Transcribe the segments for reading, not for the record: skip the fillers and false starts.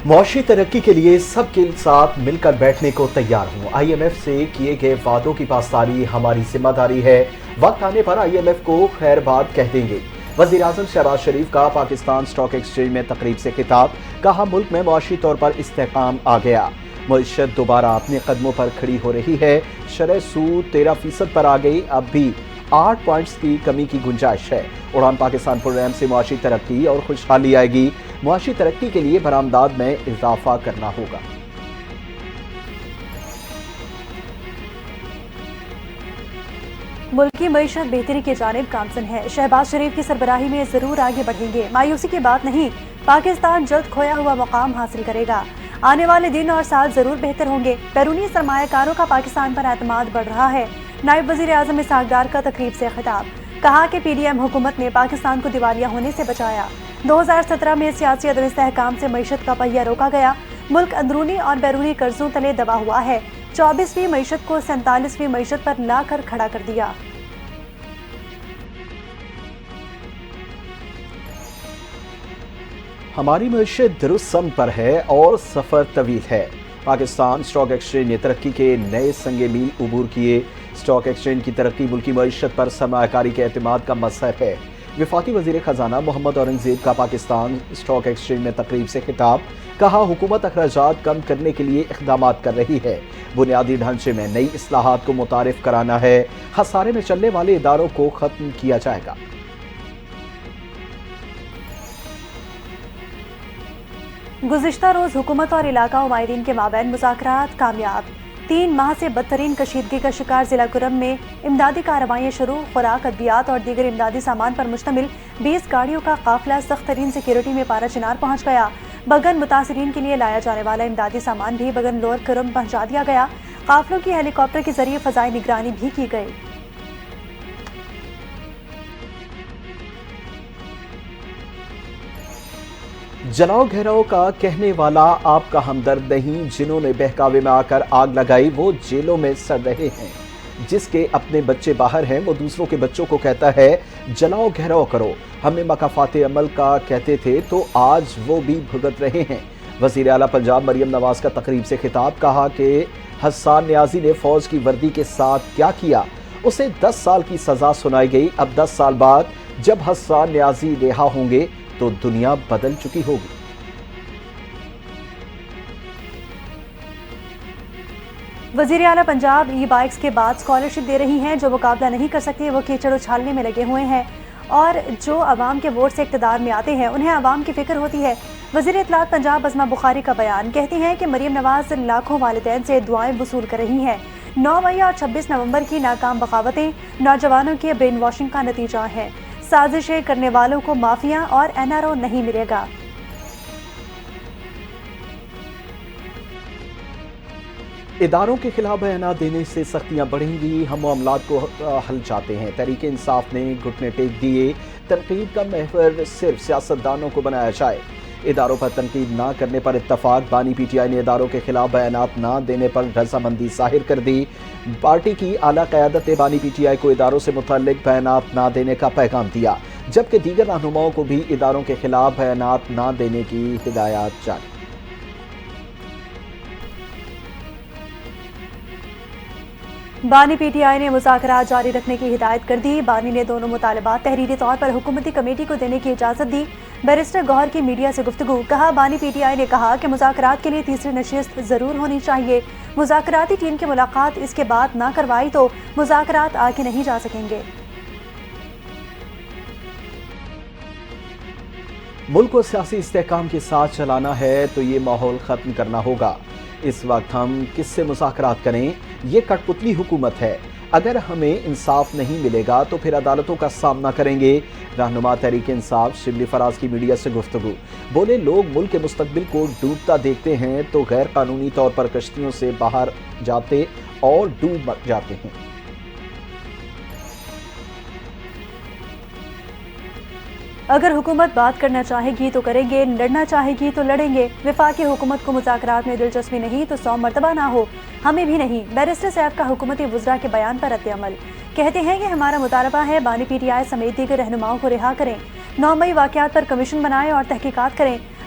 معاشی ترقی کے لیے سب کے ساتھ مل کر بیٹھنے کو تیار ہوں۔ آئی ایم ایف سے کیے گئے وعدوں کی پاسداری ہماری ذمہ داری ہے۔ وقت آنے پر آئی ایم ایف کو خیر بات کہہ دیں گے۔ وزیر اعظم شہباز شریف کا پاکستان اسٹاک ایکسچینج میں تقریب سے خطاب، کہا ملک میں معاشی طور پر استحکام آ گیا، معیشت دوبارہ اپنے قدموں پر کھڑی ہو رہی ہے، شرح سود 13% پر آ گئی، اب بھی 8 پوائنٹس کی کمی کی گنجائش ہے۔ اڑان پاکستان پروگرام سے معاشی ترقی اور خوشحالی آئے گی، معاشی ترقی کے لیے برآمدات میں اضافہ کرنا ہوگا۔ ملک کی معیشت بہتری کی جانب گامزن ہے، شہباز شریف کی سربراہی میں ضرور آگے بڑھیں گے، مایوسی کی بات نہیں، پاکستان جلد کھویا ہوا مقام حاصل کرے گا، آنے والے دن اور سال ضرور بہتر ہوں گے، بیرونی سرمایہ کاروں کا پاکستان پر اعتماد بڑھ رہا ہے۔ نائب وزیر اعظم اسحاق ڈار کا تقریب سے خطاب، کہا کہ پی ڈی ایم حکومت نے پاکستان کو دیوالیہ ہونے سے بچایا، 2017 میں سیاسی عدم استحکام سے معیشت کا پہیہ روکا گیا، ملک اندرونی اور بیرونی قرضوں تلے دبا ہوا ہے، 24ویں معیشت کو 47ویں معیشت پر لا کر کھڑا کر دیا۔ ہماری معیشت درست سمت پر ہے اور سفر طویل ہے۔ پاکستان اسٹاک ایکسچینج نے ترقی کے نئے سنگ میل عبور کیے۔ اسٹاک ایکسچینج کی ترقی ملکی معیشت پر سرمایہ کاری کے اعتماد کا مظہر ہے۔ وفاقی وزیر خزانہ محمد اورنگزیب کا پاکستان اسٹاک ایکسچینج میں تقریب سے خطاب، کہا حکومت اخراجات کم کرنے کے لیے اقدامات کر رہی ہے، بنیادی ڈھانچے میں نئی اصلاحات کو متعارف کرانا ہے، خسارے میں چلنے والے اداروں کو ختم کیا جائے گا۔ گزشتہ روز حکومت اور علاقہ و ماہرین کے مابین مذاکرات کامیاب، 3 ماہ سے بدترین کشیدگی کا شکار ضلع کرم میں امدادی کارروائیاں شروع، خوراک، ادویات اور دیگر امدادی سامان پر مشتمل 20 گاڑیوں کا قافلہ سخت ترین سیکیورٹی میں پارا چنار پہنچ گیا۔ بگن متاثرین کے لیے لایا جانے والا امدادی سامان بھی بگن لور کرم پہنچا دیا گیا، قافلوں کی ہیلی کاپٹر کے ذریعے فضائی نگرانی بھی کی گئی۔ جلاؤ گھیراؤ کا کہنے والا آپ کا ہمدرد نہیں، جنہوں نے بہکاوے میں آ کر آگ لگائی وہ جیلوں میں سڑ رہے ہیں، جس کے اپنے بچے باہر ہیں وہ دوسروں کے بچوں کو کہتا ہے جلاؤ گھیراؤ کرو، ہمیں مکافات عمل کا کہتے تھے تو آج وہ بھی بھگت رہے ہیں۔ وزیر اعلیٰ پنجاب مریم نواز کا تقریب سے خطاب، کہا کہ حسان نیازی نے فوج کی وردی کے ساتھ کیا کیا، اسے 10 سال کی سزا سنائی گئی، اب 10 سال بعد جب حسان نیازی رہا ہوں گے تو دنیا بدل چکی ہوگی۔ وزیر اعلیٰ پنجاب ای بائکس کے بعد اسکالرشپ دے رہی ہیں، جو مقابلہ نہیں کر سکتے وہ کیچڑ اچھالنے میں لگے ہوئے ہیں، اور جو عوام کے ووٹ سے اقتدار میں آتے ہیں انہیں عوام کی فکر ہوتی ہے۔ وزیر اطلاعات پنجاب عظمہ بخاری کا بیان، کہتی ہیں کہ مریم نواز لاکھوں والدین سے دعائیں وصول کر رہی ہیں، 9 مئی اور 26 نومبر کی ناکام بغاوتیں نوجوانوں کی برین واشنگ کا نتیجہ ہیں، سازشیں کرنے والوں کو مافیا اور این آر او نہیں ملے گا۔ اداروں کے خلاف بیانات دینے سے سختیاں بڑھیں گی، ہم معاملات کو حل چاہتے ہیں، تحریک انصاف نے گھٹنے ٹیک دیے، تنقید کا محور صرف سیاستدانوں کو بنایا جائے، اداروں پر تنقید نہ کرنے پر اتفاق، بانی پی ٹی آئی نے اداروں کے خلاف بیانات نہ دینے پر رضامندی ظاہر کر دی، پارٹی کی اعلیٰ قیادت نے بانی پی ٹی آئی کو اداروں سے متعلق بیانات نہ دینے کا پیغام دیا، جبکہ دیگر رہنماؤں کو بھی اداروں کے خلاف بیانات نہ دینے کی ہدایات جاری۔ بانی پی ٹی آئی نے مذاکرات جاری رکھنے کی ہدایت کر دی، بانی نے دونوں مطالبات تحریری طور پر حکومتی کمیٹی کو دینے کی اجازت دی۔ بیرسٹر گوہر کی میڈیا سے گفتگو، کہا بانی پی ٹی آئی نے کہا کہ مذاکرات کے لیے تیسری نشست ضرور ہونی چاہیے، مذاکراتی ٹیم کی ملاقات اس کے بعد نہ کروائی تو مذاکرات آگے نہیں جا سکیں گے۔ ملک کو سیاسی استحکام کے ساتھ چلانا ہے تو یہ ماحول ختم کرنا ہوگا، اس وقت ہم کس سے مذاکرات کریں؟ یہ کٹ پتلی حکومت ہے، اگر ہمیں انصاف نہیں ملے گا تو پھر عدالتوں کا سامنا کریں گے۔ رہنما تحریک انصاف شبلی فراز کی میڈیا سے گفتگو، بولے لوگ ملک کے مستقبل کو ڈوبتا دیکھتے ہیں تو غیر قانونی طور پر کشتیوں سے باہر جاتے اور ڈوب جاتے ہیں۔ اگر حکومت بات کرنا چاہے گی تو کریں گے، لڑنا چاہے گی تو لڑیں گے، وفاقی حکومت کو مذاکرات میں دلچسپی نہیں تو 100 مرتبہ نہ ہو، ہمیں بھی نہیں۔ بیرسٹر سیف کا حکومتی وزراء کے بیان پر رد عمل، کہتے ہیں کہ ہمارا مطالبہ ہے بانی پی ٹی آئی سمیت دیگر رہنماؤں کو رہا کریں، 9 مئی واقعات پر کمیشن بنائیں اور تحقیقات کریں،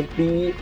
FP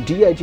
DIG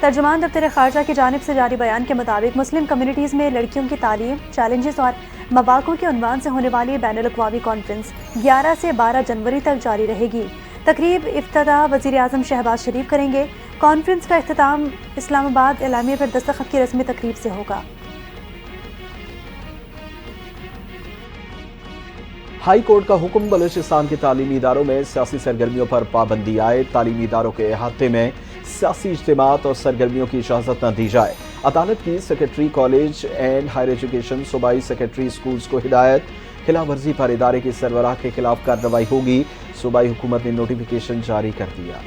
ترجمان دفتر خارجہ کی جانب سے جاری بیان کے مطابق مسلم کمیونٹیز میں لڑکیوں کی تعلیم، چیلنجز اور مواقع کے عنوان سے ہونے والی بین الاقوامی کانفرنس 11 سے 12 جنوری تک جاری رہے گی۔ تقریب افتتاح وزیر اعظم شہباز شریف کریں گے۔ کانفرنس کا اختتام اسلام آباد اعلامیہ پر دستخط کی رسمی تقریب سے ہوگا۔ ہائی کورٹ کا حکم، بلوچستان کے تعلیمی اداروں میں سیاسی سرگرمیوں پر پابندی آئے، تعلیمی اداروں کے احاطے میں سیاسی اجتماعات اور سرگرمیوں کی اجازت نہ دی جائے۔ عدالت کی secretary college and higher education صوبائی سیکرٹری اسکولز کو ہدایت، خلاف ورزی پر ادارے کے سربراہ کے خلاف کارروائی ہوگی۔ صوبائی حکومت نے نوٹیفیکیشن جاری کر دیا۔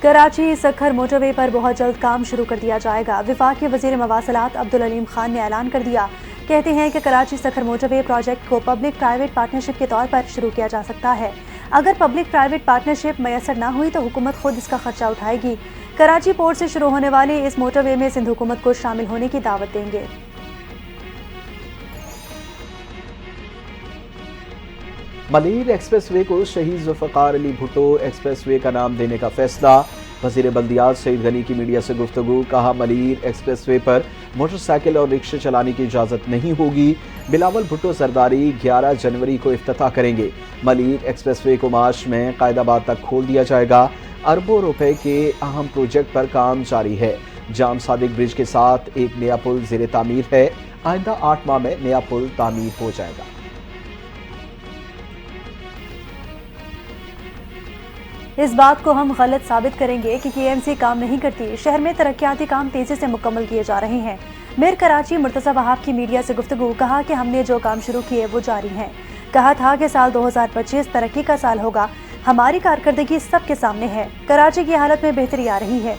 کراچی سکھر موٹر وے پر بہت جلد کام شروع کر دیا جائے گا۔ وفاقی وزیر مواصلات عبدالعلیم خان نے اعلان کر دیا، کہتے ہیں کہ کراچی سکھر موٹر وے پروجیکٹ کو پبلک پرائیویٹ پارٹنرشپ کے طور پر شروع کیا جا سکتا ہے۔ اگر پبلک پرائیویٹ پارٹنرشپ میسر نہ ہوئی تو حکومت خود اس کا خرچہ اٹھائے گی۔ کراچی پورٹ سے شروع ہونے والی اس موٹر وے میں سندھ حکومت کو شامل ہونے کی دعوت دیں گے۔ ملیر ایکسپریس وے کو شہید ذوالفقار علی بھٹو ایکسپریس وے کا نام دینے کا فیصلہ۔ وزیر بلدیات سعید غنی کی میڈیا سے گفتگو، کہا ملیر ایکسپریس وے پر موٹر سائیکل اور رکشے چلانے کی اجازت نہیں ہوگی۔ بلاول بھٹو زرداری 11 جنوری کو افتتاح کریں گے۔ ملیر ایکسپریس وے کو مارچ میں قائد آباد تک کھول دیا جائے گا۔ اربوں روپے کے اہم پروجیکٹ پر کام جاری ہے۔ جام صادق برج کے ساتھ ایک نیا پل زیر تعمیر ہے۔ آئندہ 8 ماہ میں نیا پل تعمیر ہو جائے گا۔ اس بات کو ہم غلط ثابت کریں گے کہ کے ایم سی کام نہیں کرتی۔ شہر میں ترقیاتی کام تیزی سے مکمل کیے جا رہے ہیں۔ میر کراچی مرتضی وہاب کی میڈیا سے گفتگو، کہا کہ ہم نے جو کام شروع کیے وہ جاری ہیں۔ کہا تھا کہ سال 2025 ترقی کا سال ہوگا۔ ہماری کارکردگی سب کے سامنے ہے۔ کراچی کی حالت میں بہتری آ رہی ہے۔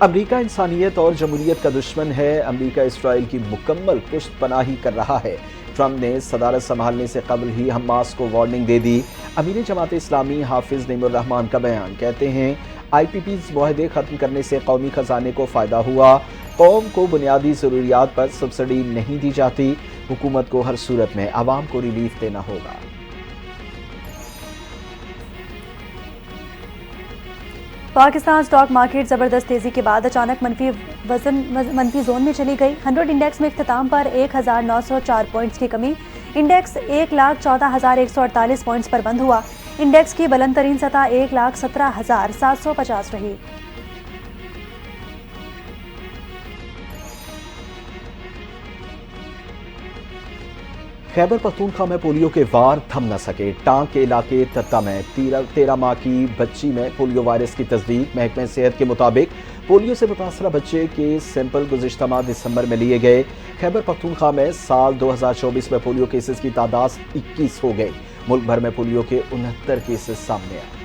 امریکہ انسانیت اور جمہوریت کا دشمن ہے۔ امریکہ اسرائیل کی مکمل پشت پناہی کر رہا ہے۔ ٹرمپ نے صدارت سنبھالنے سے قبل ہی حماس کو وارننگ دے دی۔ امیر جماعت اسلامی حافظ نعیم الرحمان کا بیان، کہتے ہیں آئی پی پیز معاہدے ختم کرنے سے قومی خزانے کو فائدہ ہوا۔ قوم کو بنیادی ضروریات پر سبسڈی نہیں دی جاتی۔ حکومت کو ہر صورت میں عوام کو ریلیف دینا ہوگا۔ پاکستان سٹاک مارکیٹ زبردست تیزی کے بعد اچانک منفی زون میں چلی گئی۔ 100 انڈیکس میں اختتام پر 1904 پوائنٹس کی کمی، انڈیکس 1,14,148 پوائنٹس پر بند ہوا۔ انڈیکس کی بلند ترین سطح 1,17,750 رہی۔ خیبر پختونخوا میں پولیو کے وار تھم نہ سکے۔ ٹانک کے علاقے تتا میں 13 ماہ کی بچی میں پولیو وائرس کی تصدیق۔ محکمہ صحت کے مطابق پولیو سے متاثرہ بچے کے سیمپل گزشتہ ماہ دسمبر میں لیے گئے۔ خیبر پختونخوا میں سال 2024 میں پولیو کیسز کی تعداد 21 ہو گئی۔ ملک بھر میں پولیو کے 69 کیسز سامنے آئے۔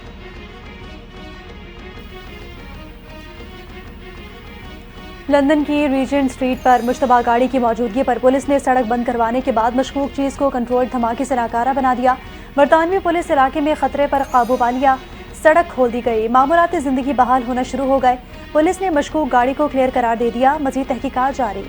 لندن کی ریجنٹ اسٹریٹ پر مشتبہ گاڑی کی موجودگی پر پولیس نے سڑک بند کروانے کے بعد مشکوک چیز کو کنٹرول دھماکے سے ناکارہ بنا دیا۔ برطانوی پولیس علاقے میں خطرے پر قابو پا لیا، سڑک کھول دی گئی، معمولات زندگی بحال ہونا شروع ہو گئے۔ پولیس نے مشکوک گاڑی کو کلیئر قرار دے دیا، مزید تحقیقات جاری۔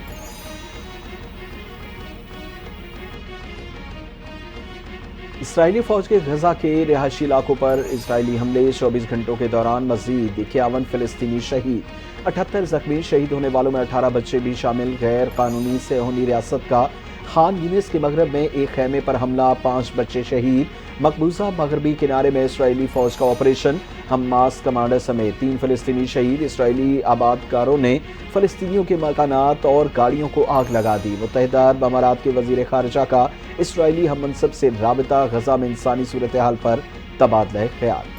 اسرائیلی فوج کے غزہ کے رہائشی علاقوں پر اسرائیلی حملے، 24 گھنٹوں کے دوران مزید 51 فلسطینی شہید، 78 زخمی۔ شہید ہونے والوں میں 18 بچے بھی شامل۔ غیر قانونی صہیونی ریاست کا خان یونس کے مغرب میں ایک خیمے پر حملہ، 5 بچے شہید۔ مقبوضہ مغربی کنارے میں اسرائیلی فوج کا آپریشن، حماس کمانڈر سمیت 3 فلسطینی شہید۔ اسرائیلی آبادکاروں نے فلسطینیوں کے مکانات اور گاڑیوں کو آگ لگا دی۔ متحدہ عرب امارات کے وزیر خارجہ کا اسرائیلی ہم منصب سے رابطہ، غزہ میں انسانی صورتحال پر تبادلہ خیال۔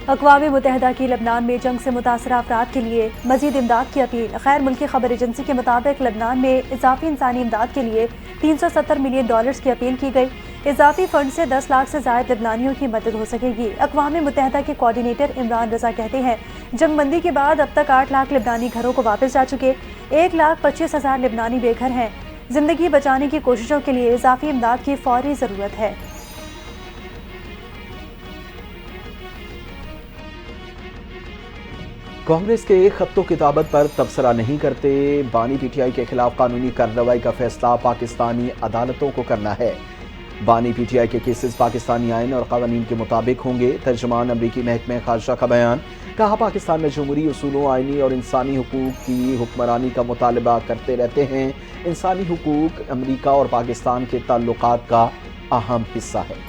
اقوام متحدہ کی لبنان میں جنگ سے متاثرہ افراد کے لیے مزید امداد کی اپیل۔ غیر ملکی خبر ایجنسی کے مطابق لبنان میں اضافی انسانی امداد کے لیے $370 ملین کی اپیل کی گئی۔ اضافی فنڈ سے 10 لاکھ سے زائد لبنانیوں کی مدد ہو سکے گی۔ اقوام متحدہ کے کوارڈینیٹر عمران رضا کہتے ہیں جنگ بندی کے بعد اب تک 8 لاکھ لبنانی گھروں کو واپس جا چکے، 1,25,000 لبنانی بے گھر ہیں۔ زندگی بچانے کی کوششوں کے لیے اضافی امداد کی فوری ضرورت ہے۔ کانگریس کے خط و کتابت پر تبصرہ نہیں کرتے، بانی پی ٹی آئی کے خلاف قانونی کارروائی کا فیصلہ پاکستانی عدالتوں کو کرنا ہے۔ بانی پی ٹی آئی کے کیسز پاکستانی آئین اور قوانین کے مطابق ہوں گے۔ ترجمان امریکی محکمہ خارجہ کا بیان، کہا پاکستان میں جمہوری اصولوں، آئینی اور انسانی حقوق کی حکمرانی کا مطالبہ کرتے رہتے ہیں۔ انسانی حقوق امریکہ اور پاکستان کے تعلقات کا اہم حصہ ہے۔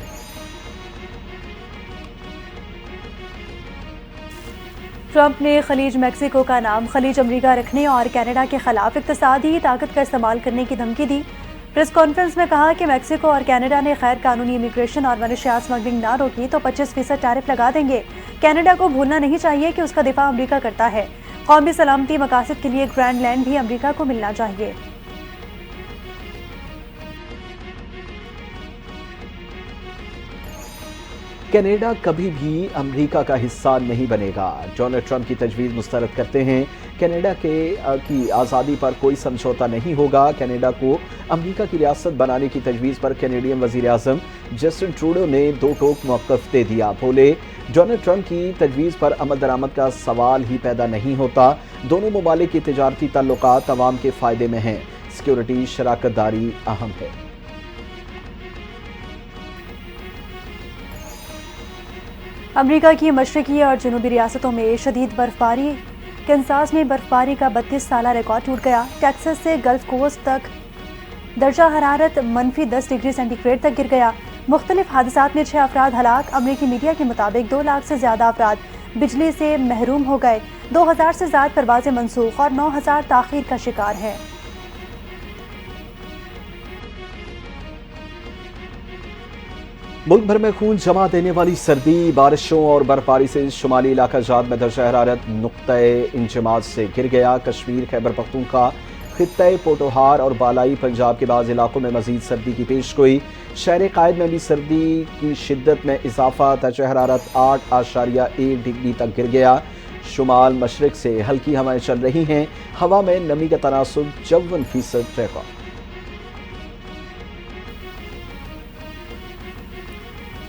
ٹرمپ نے خلیج میکسیکو کا نام خلیج امریکہ رکھنے اور کینیڈا کے خلاف اقتصادی طاقت کا استعمال کرنے کی دھمکی دی۔ پریس کانفرنس میں کہا کہ میکسیکو اور کینیڈا نے غیر قانونی امیگریشن اور منشیات سمگلنگ نہ روکی تو 25% ٹیرف لگا دیں گے۔ کینیڈا کو بھولنا نہیں چاہیے کہ اس کا دفاع امریکہ کرتا ہے۔ قومی سلامتی مقاصد کے لیے گرینڈ لینڈ بھی امریکہ کو ملنا چاہیے۔ کینیڈا کبھی بھی امریکہ کا حصہ نہیں بنے گا، ڈونلڈ ٹرمپ کی تجویز مسترد کرتے ہیں۔ کینیڈا کی آزادی پر کوئی سمجھوتہ نہیں ہوگا۔ کینیڈا کو امریکہ کی ریاست بنانے کی تجویز پر کینیڈین وزیر اعظم جسٹن ٹروڈو نے دو ٹوک موقف دے دیا۔ بولے، ڈونلڈ ٹرمپ کی تجویز پر عمل درآمد کا سوال ہی پیدا نہیں ہوتا۔ دونوں ممالک کے تجارتی تعلقات عوام کے فائدے میں ہیں۔ سیکیورٹی شراکت داری اہم ہے۔ امریکہ کی مشرقی اور جنوبی ریاستوں میں شدید برفباری، کینساس میں برفباری کا 32 سالہ ریکارڈ ٹوٹ گیا۔ ٹیکساس سے گلف کوسٹ تک درجہ حرارت -10 ڈگری سینٹی گریڈ تک گر گیا۔ مختلف حادثات میں 6 افراد ہلاک۔ امریکی میڈیا کے مطابق 2 لاکھ سے زیادہ افراد بجلی سے محروم ہو گئے۔ 2000 سے زائد پروازیں منسوخ اور 9000 تاخیر کا شکار ہیں۔ ملک بھر میں خون جما دینے والی سردی، بارشوں اور برفباری سے شمالی علاقہ جات میں درجہ حرارت نقطۂ انجماد سے گر گیا۔ کشمیر، خیبر پختونخوا، خطۂ پوٹوہار اور بالائی پنجاب کے بعض علاقوں میں مزید سردی کی پیش گوئی۔ شہر قائد میں بھی سردی کی شدت میں اضافہ، درجہ حرارت 8.1 ڈگری تک گر گیا۔ شمال مشرق سے ہلکی ہوائیں چل رہی ہیں۔ ہوا میں نمی کا تناسب 54% ریکارڈ۔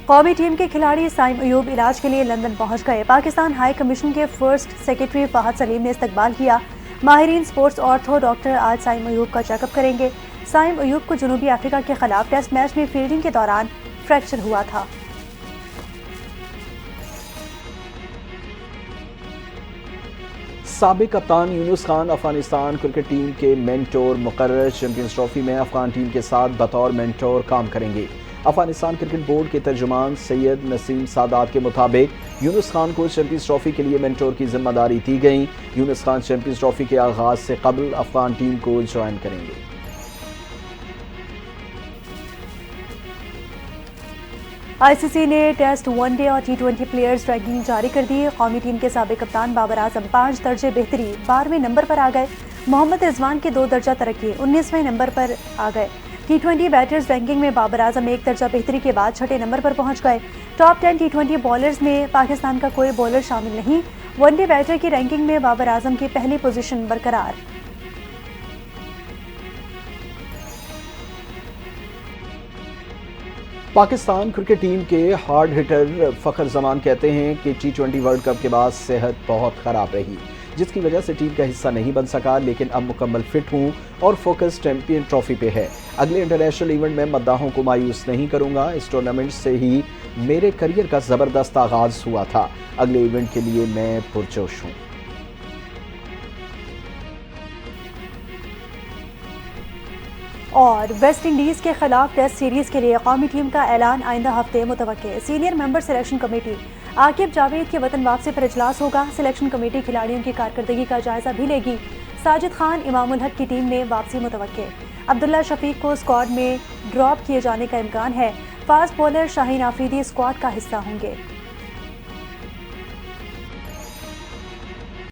قومی ٹیم کے کھلاڑی سائم ایوب علاج کے لیے لندن پہنچ گئے۔ پاکستان ہائی کمیشن کے فرسٹ سیکرٹری فہد سلیم نے استقبال کیا۔ ماہرین سپورٹس آرتھو ڈاکٹر آج سائم ایوب کا چیک اپ کریں گے۔ سائم ایوب کو جنوبی افریقہ کے خلاف ٹیسٹ میچ میں فیلڈنگ کے دوران فریکچر ہوا تھا۔ سابق کپتان یونس خان افغانستان کرکٹ ٹیم کے مینٹور مقرر، چیمپئنز ٹرافی میں افغان ٹیم کے ساتھ بطور مینٹور کام کریں گے۔ افغانستان کرکٹ بورڈ کے ترجمان سید نسیم سادات کے مطابق یونس خان کو چیمپئنز ٹرافی کے لیے مینٹور کی ذمہ داری دی گئی۔ یونس خان چیمپئنز ٹرافی کے آغاز سے قبل افغان ٹیم کو جوائن کریں گے۔ آئی سی سی نے ٹیسٹ، ون ڈے اور T20 پلیئرز رینکنگ جاری کر دی۔ قومی ٹیم کے سابق کپتان بابر اعظم 5 درجے بہتری 12ویں نمبر پر آ گئے۔ محمد رضوان کے 2 درجہ ترقی 19ویں نمبر پر آ گئے۔ T20 بیٹرز رینکنگ میں بابر اعظم 1 درجہ بہتری کے بعد 6 نمبر پر پہنچ گئے۔ ٹاپ 10 T20 بالرز میں پاکستان کا کوئی بالر شامل نہیں۔ ون ڈے بیٹر کی رینکنگ میں بابر اعظم کی پہلی پوزیشن برقرار۔ پاکستان کرکٹ ٹیم کے ہارڈ ہٹر فخر زمان کہتے ہیں کہ T20 ورلڈ کپ کے بعد صحت بہت خراب رہی، جس کی وجہ سے ٹیم کا حصہ نہیں بن سکا، لیکن اب مکمل فٹ ہوں اور فوکس چیمپئن ٹرافی پہ ہے۔ اگلے انٹرنیشنل ایونٹ میں مداحوں کو مایوس نہیں کروں گا۔ اس ٹورنامنٹ سے ہی میرے کریئر کا زبردست آغاز ہوا تھا۔ اگلے ایونٹ کے لیے میں پرجوش ہوں۔ اور ویسٹ انڈیز کے خلاف ٹیسٹ سیریز کے لیے قومی ٹیم کا اعلان آئندہ ہفتے متوقع۔ Senior member selection committee Aqib Javed کے وطن واپسی پر اجلاس ہوگا۔ سلیکشن کمیٹی کھلاڑیوں کی کارکردگی کا جائزہ بھی لے گی۔ ساجد خان، امام الحق کی ٹیم میں واپسی متوقع۔ عبداللہ شفیق کو اسکواڈ میں ڈراپ کیے جانے کا امکان ہے۔ فاسٹ بولر شاہین آفریدی اسکواڈ کا حصہ ہوں گے۔